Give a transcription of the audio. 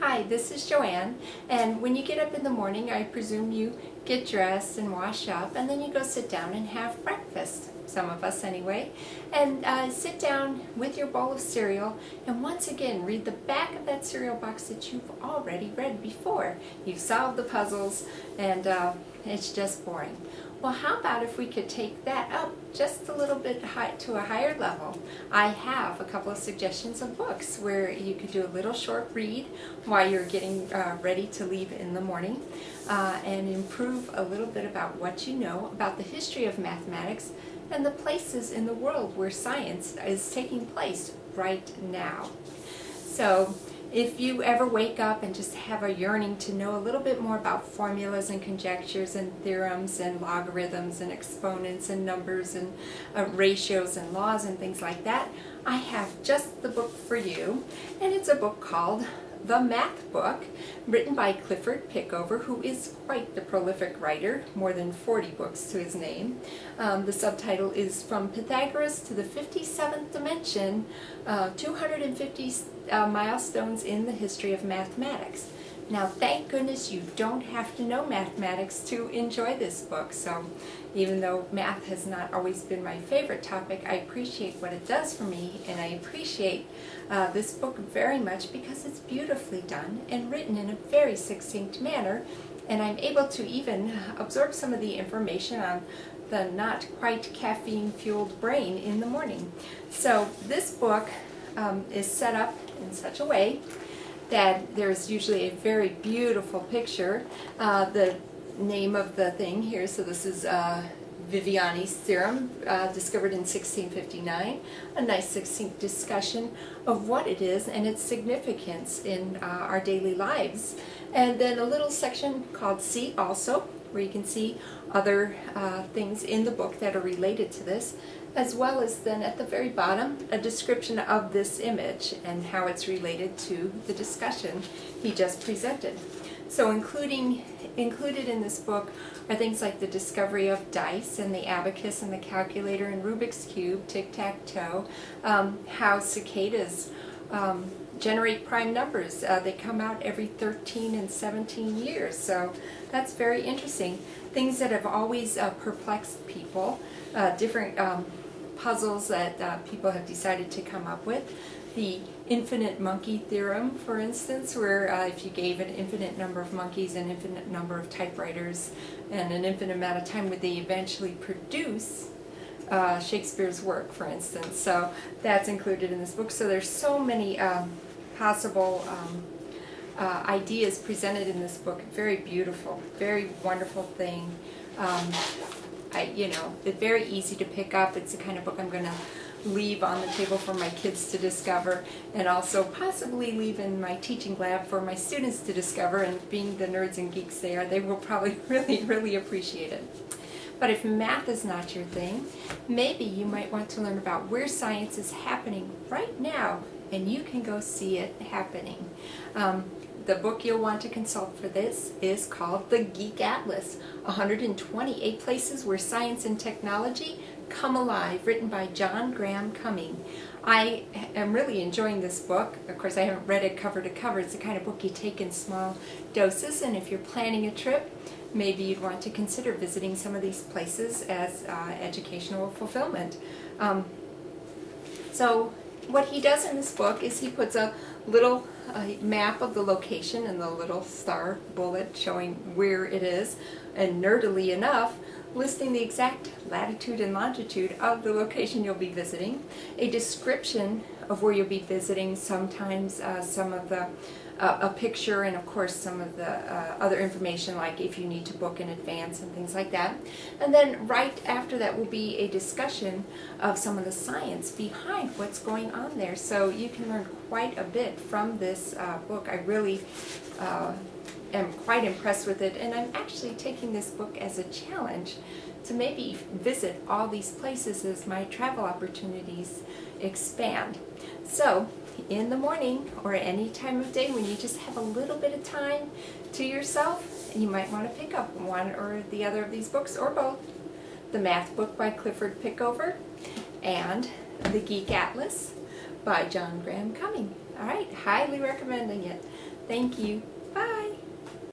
Hi, this is Joanne, and when you get up in the morning, I presume you get dressed and wash up, and then you go sit down and have breakfast, some of us anyway, and sit down with your bowl of cereal, and once again read the back of that cereal box that you've already read before. You've solved the puzzles, and it's just boring. Well, how about if we could take that up just a little bit to a higher level? I have a couple of suggestions of books where you could do a little short read while you're getting ready to leave in the morning and improve a little bit about what you know about the history of mathematics and the places in the world where science is taking place right now. So, if you ever wake up and just have a yearning to know a little bit more about formulas and conjectures and theorems and logarithms and exponents and numbers and ratios and laws and things like that, I have just the book for you. And it's a book called The Math Book, written by Clifford Pickover, who is quite the prolific writer, more than 40 books to his name. The subtitle is From Pythagoras to the 57th Dimension, 250 Milestones in the History of Mathematics. Now, thank goodness you don't have to know mathematics to enjoy this book. So, even though math has not always been my favorite topic, I appreciate what it does for me, and I appreciate this book very much because it's beautifully done and written in a very succinct manner, and I'm able to even absorb some of the information on the not quite caffeine-fueled brain in the morning. So, this book is set up in such a way that there's usually a very beautiful picture. The name of the thing here, so this is Viviani's Theorem, discovered in 1659. A nice succinct discussion of what it is and its significance in our daily lives. And then a little section called See Also, where you can see other things in the book that are related to this, as well as then at the very bottom a description of this image and how it's related to the discussion he just presented. So included in this book are things like the discovery of dice and the abacus and the calculator and Rubik's Cube, tic-tac-toe, how cicadas generate prime numbers. They come out every 13 and 17 years, so that's very interesting. Things that have always perplexed people, different puzzles that people have decided to come up with. The infinite monkey theorem, for instance, where if you gave an infinite number of monkeys, an infinite number of typewriters, and an infinite amount of time, would they eventually produce Shakespeare's work, for instance. So that's included in this book. So there's so many possible ideas presented in this book. Very beautiful, very wonderful thing. It's very easy to pick up. It's the kind of book I'm going to leave on the table for my kids to discover, and also possibly leave in my teaching lab for my students to discover, and being the nerds and geeks they are, they will probably really appreciate it. But if math is not your thing, maybe you might want to learn about where science is happening right now, and you can go see it happening. The book you'll want to consult for this is called The Geek Atlas, 128 Places Where Science and Technology Come Alive, written by John Graham-Cumming. I am really enjoying this book. Of course, I haven't read it cover to cover. It's the kind of book you take in small doses, and if you're planning a trip, maybe you'd want to consider visiting some of these places as educational fulfillment. So what he does in this book is he puts a little map of the location and the little star bullet showing where it is, and nerdily enough, listing the exact latitude and longitude of the location you'll be visiting, a description of where you'll be visiting, sometimes some of the a picture, and of course some of the other information, like if you need to book in advance and things like that. And then right after that will be a discussion of some of the science behind what's going on there. So you can learn quite a bit from this book. I really am quite impressed with it, and I'm actually taking this book as a challenge to maybe visit all these places as my travel opportunities expand. So in the morning or any time of day when you just have a little bit of time to yourself, you might want to pick up one or the other of these books, or both. The Math Book by Clifford Pickover and The Geek Atlas by John Graham-Cumming. All right, highly recommending it. Thank you.